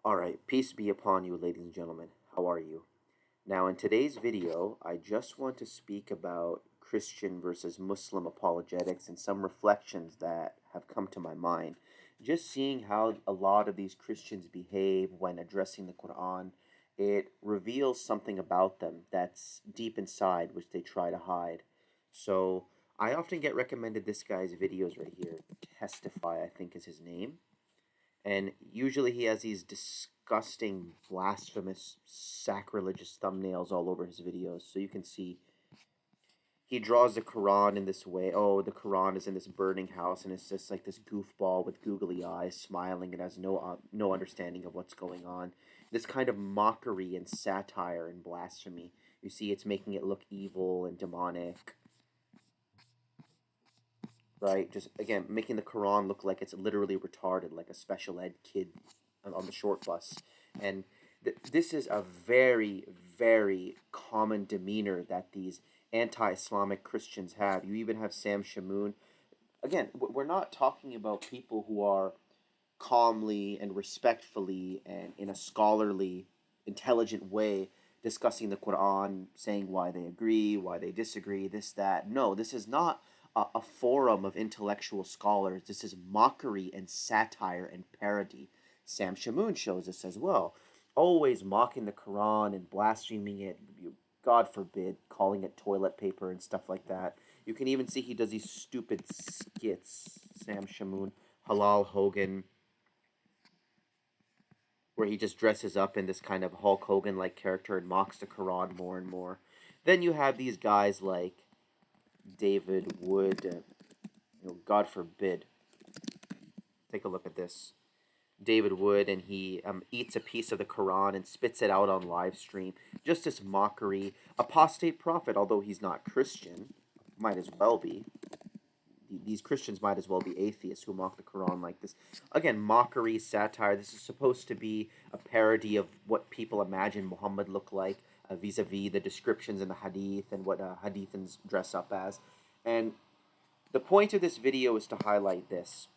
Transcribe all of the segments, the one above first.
All right, peace be upon you, ladies and gentlemen. How are you? Now, in today's video, I just want to speak about Christian versus Muslim apologetics and some reflections that have come to my mind. Just seeing how a lot of these Christians behave when addressing the Quran, it reveals something about them that's deep inside, which they try to hide. So, I often get recommended this guy's videos right here. Testify, I think, is his name, and usually he has these disgusting, blasphemous, sacrilegious thumbnails all over his videos. So you can see he draws the Quran in this way. Oh, the Quran is in this burning house, and it's just like this goofball with googly eyes, smiling and has no understanding of what's going on. This kind of mockery and satire and blasphemy. You see, it's making it look evil and demonic, right? Just again, making the Quran look like it's literally retarded, like a special ed kid on the short bus. And this is a very, very common demeanor that these anti-Islamic Christians have. You even have Sam Shamoon. Again, we're not talking about people who are calmly and respectfully and in a scholarly, intelligent way discussing the Quran, saying why they agree, why they disagree, this, that. No, this is not a forum of intellectual scholars. This is mockery and satire and parody. Sam Shamoon shows this as well. Always mocking the Quran and blaspheming it, God forbid, calling it toilet paper and stuff like that. You can even see he does these stupid skits, Sam Shamoon, Halal Hogan, where he just dresses up in this kind of Hulk Hogan like character and mocks the Quran more and more. Then you have these guys like David Wood, God forbid. Take a look at this. David Wood, and he eats a piece of the Quran and spits it out on live stream. Just this mockery. Apostate prophet, although he's not Christian, might as well be. These Christians might as well be atheists who mock the Quran like this. Again, mockery, satire. This is supposed to be a parody of what people imagine Muhammad looked like, vis-a-vis the descriptions in the Hadith and what Hadithans dress up as. And the point of this video is to highlight this.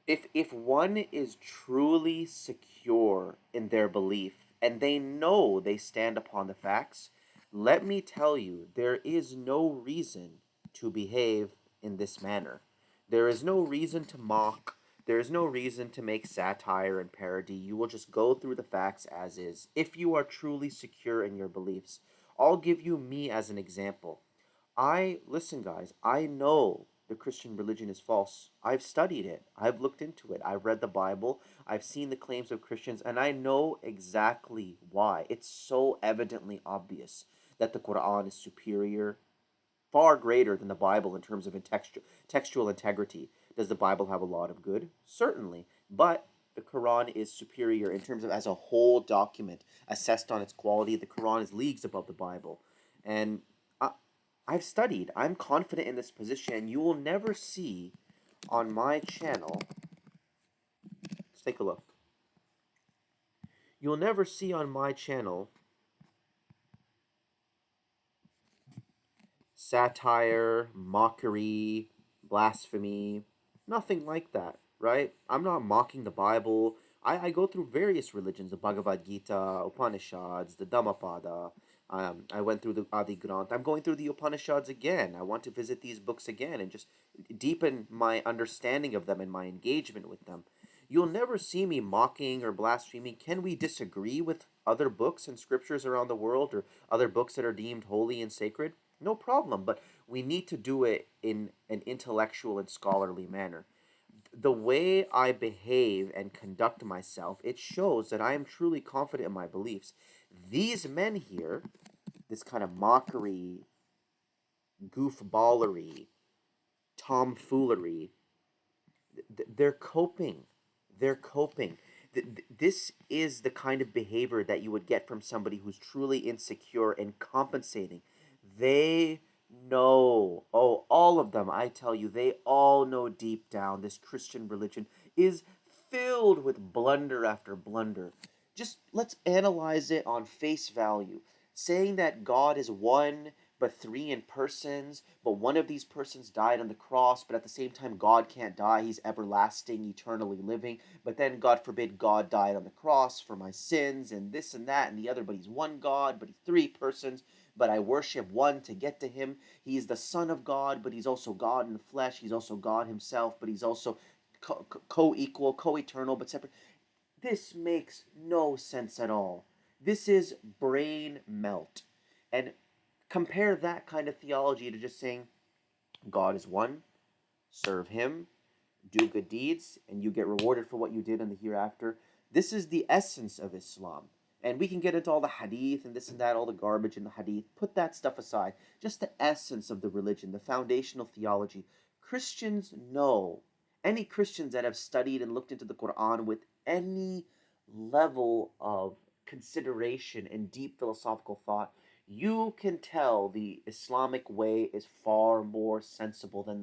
If one is truly secure in their belief and they know they stand upon the facts, let me tell you, there is no reason to behave in this manner. There is no reason to mock. There is no reason to make satire and parody. You will just go through the facts as is. If you are truly secure in your beliefs, I'll give you me as an example. Listen, guys, I know the Christian religion is false. I've studied it. I've looked into it. I've read the Bible. I've seen the claims of Christians, and I know exactly why. It's so evidently obvious that the Quran is superior, far greater than the Bible in terms of textual integrity. Does the Bible have a lot of good? Certainly. But the Quran is superior in terms of as a whole document, assessed on its quality. The Quran is leagues above the Bible. And I've studied. I'm confident in this position, and you will never see on my channel. Let's take a look. You'll never see on my channel satire, mockery, blasphemy, nothing like that, right? I'm not mocking the Bible. I go through various religions, the Bhagavad Gita, Upanishads, the Dhammapada. I went through the Adi Granth. I'm going through the Upanishads again. I want to visit these books again and just deepen my understanding of them and my engagement with them. You'll never see me mocking or blaspheming. Can we disagree with other books and scriptures around the world or other books that are deemed holy and sacred? No problem, but we need to do it in an intellectual and scholarly manner. The way I behave and conduct myself, it shows that I am truly confident in my beliefs. These men here, this kind of mockery, goofballery, tomfoolery, they're coping. They're coping. This is the kind of behavior that you would get from somebody who's truly insecure and compensating. They know. Oh, all of them, I tell you, they all know deep down this Christian religion is filled with blunder after blunder. Just let's analyze it on face value. Saying that God is one, but three in persons, but one of these persons died on the cross, but at the same time, God can't die. He's everlasting, eternally living. But then, God forbid, God died on the cross for my sins, and this and that and the other, but he's one God, but he's three persons, but I worship one to get to him. He's the Son of God, but he's also God in the flesh. He's also God himself, but he's also co-equal, co-eternal, but separate. This makes no sense at all. This is brain melt. And compare that kind of theology to just saying God is one, serve him, do good deeds, and you get rewarded for what you did in the hereafter. This is the essence of Islam. And we can get into all the hadith and this and that, all the garbage in the hadith. Put that stuff aside. Just the essence of the religion, the foundational theology. Christians know, any Christians that have studied and looked into the Quran with any level of consideration and deep philosophical thought, you can tell the Islamic way is far more sensible than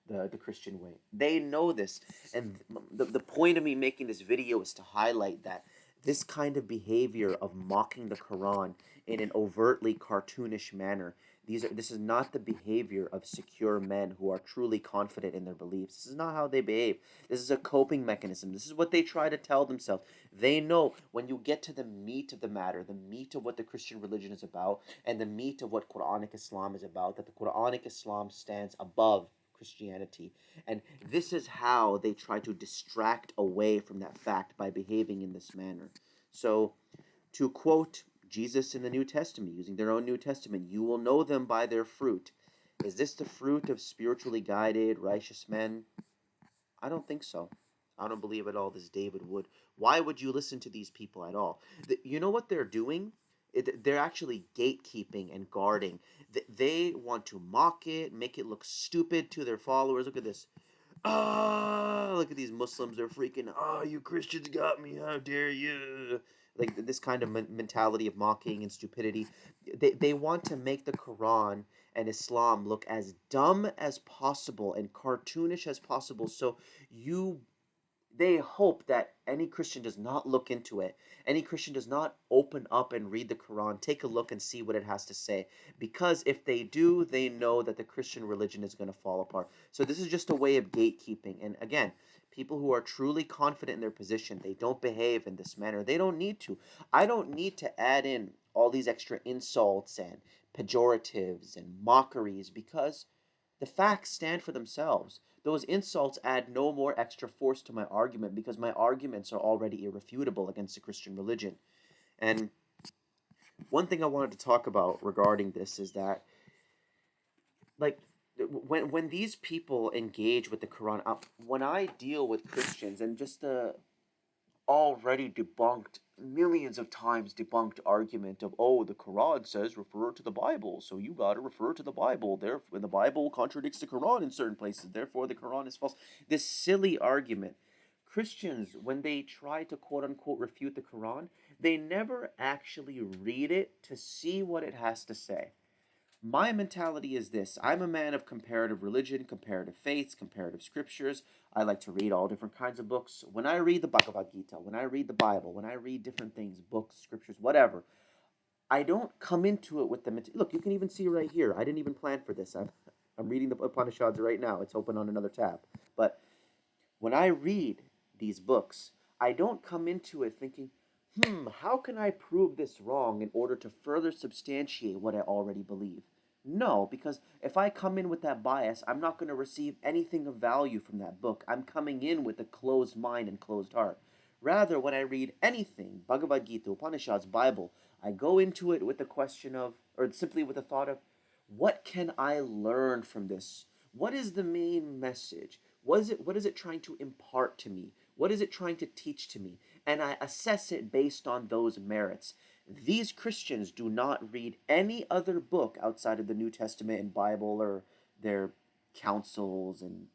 the Christian way. They know this. And the point of me making this video is to highlight that this kind of behavior of mocking the Quran in an overtly cartoonish manner, this is not the behavior of secure men who are truly confident in their beliefs. This is not how they behave. This is a coping mechanism. This is what they try to tell themselves. They know when you get to the meat of the matter, the meat of what the Christian religion is about, and the meat of what Quranic Islam is about, that the Quranic Islam stands above Christianity. And this is how they try to distract away from that fact by behaving in this manner. So, to quote Jesus in the New Testament, using their own New Testament, you will know them by their fruit. Is this the fruit of spiritually guided, righteous men? I don't think so. I don't believe at all this David would. Why would you listen to these people at all? You know what they're doing? They're actually gatekeeping and guarding. They want to mock it, make it look stupid to their followers. Look at this. Look at these Muslims. They're freaking, you Christians got me. How dare you? Like this kind of mentality of mocking and stupidity. They want to make the Quran and Islam look as dumb as possible and cartoonish as possible. So they hope that any Christian does not look into it. Any Christian does not open up and read the Quran, take a look and see what it has to say. Because if they do, they know that the Christian religion is going to fall apart. So this is just a way of gatekeeping. And again, people who are truly confident in their position, they don't behave in this manner. They don't need to. I don't need to add in all these extra insults and pejoratives and mockeries because the facts stand for themselves. Those insults add no more extra force to my argument because my arguments are already irrefutable against the Christian religion. And one thing I wanted to talk about regarding this is that, like, when these people engage with the Quran, when I deal with Christians and just the already debunked, millions of times debunked argument of, the Quran says refer to the Bible, so you got to refer to the Bible. Therefore, the Bible contradicts the Quran in certain places, therefore the Quran is false. This silly argument. Christians, when they try to quote unquote refute the Quran, they never actually read it to see what it has to say. My mentality is this. I'm a man of comparative religion, comparative faiths, comparative scriptures. I like to read all different kinds of books. When I read the Bhagavad Gita, when I read the Bible, when I read different things, books, scriptures, whatever, I don't come into it with the... Look, you can even see right here. I didn't even plan for this. I'm reading the Upanishads right now. It's open on another tab. But when I read these books, I don't come into it thinking, how can I prove this wrong in order to further substantiate what I already believe? No, because if I come in with that bias, I'm not going to receive anything of value from that book. I'm coming in with a closed mind and closed heart. Rather, when I read anything, Bhagavad Gita, Upanishads, Bible, I go into it with the question of, or simply with the thought of, what can I learn from this? What is the main message? What is it trying to impart to me? What is it trying to teach to me? And I assess it based on those merits. These Christians do not read any other book outside of the New Testament and Bible or their councils and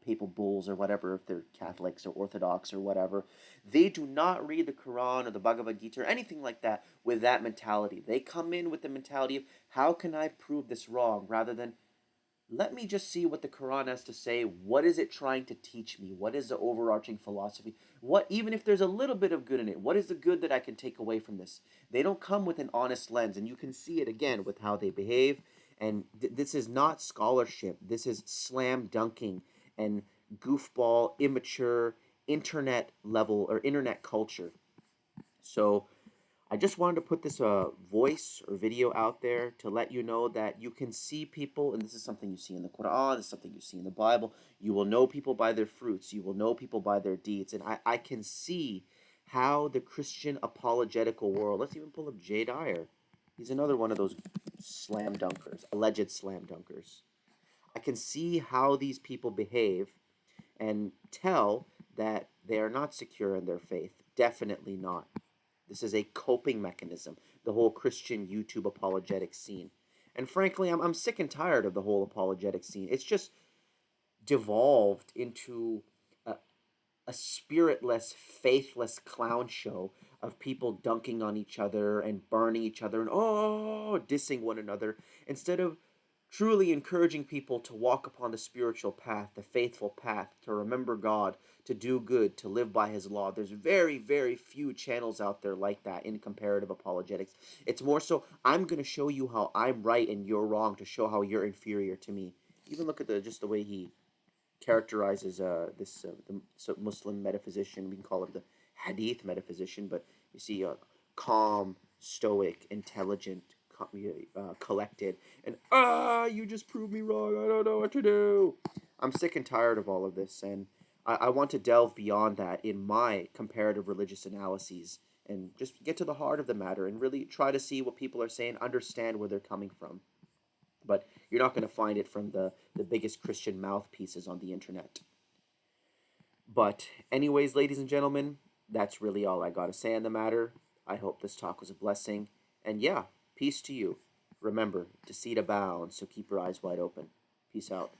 papal bulls or whatever, if they're Catholics or Orthodox or whatever. They do not read the Quran or the Bhagavad Gita or anything like that with that mentality. They come in with the mentality of, how can I prove this wrong? Rather than, let me just see what the Quran has to say. What is it trying to teach me? What is the overarching philosophy? What, even if there's a little bit of good in it, what is the good that I can take away from this? They don't come with an honest lens, and you can see it again with how they behave. And this is not scholarship. This is slam dunking and goofball, immature internet level or internet culture. So I just wanted to put this voice or video out there to let you know that you can see people, and this is something you see in the Quran, this is something you see in the Bible. You will know people by their fruits, you will know people by their deeds. And I can see how the Christian apologetical world, let's even pull up Jay Dyer. He's another one of those slam dunkers, alleged slam dunkers. I can see how these people behave and tell that they are not secure in their faith. Definitely not. This is a coping mechanism, the whole Christian YouTube apologetic scene. And frankly, I'm sick and tired of the whole apologetic scene. It's just devolved into a spiritless, faithless clown show of people dunking on each other and burning each other and dissing one another instead of truly encouraging people to walk upon the spiritual path, the faithful path, to remember God, to do good, to live by his law. There's very, very few channels out there like that in comparative apologetics. It's more so, I'm going to show you how I'm right and you're wrong to show how you're inferior to me. Even look at just the way he characterizes this Muslim metaphysician. We can call it the Hadith metaphysician, but you see, calm, stoic, intelligent, collected, and you just proved me wrong. I don't know what to do. I'm sick and tired of all of this, and I want to delve beyond that in my comparative religious analyses and just get to the heart of the matter and really try to see what people are saying, understand where they're coming from. But you're not going to find it from the biggest Christian mouthpieces on the internet. But, anyways, ladies and gentlemen, that's really all I got to say on the matter. I hope this talk was a blessing. And yeah, peace to you. Remember, deceit abounds, so keep your eyes wide open. Peace out.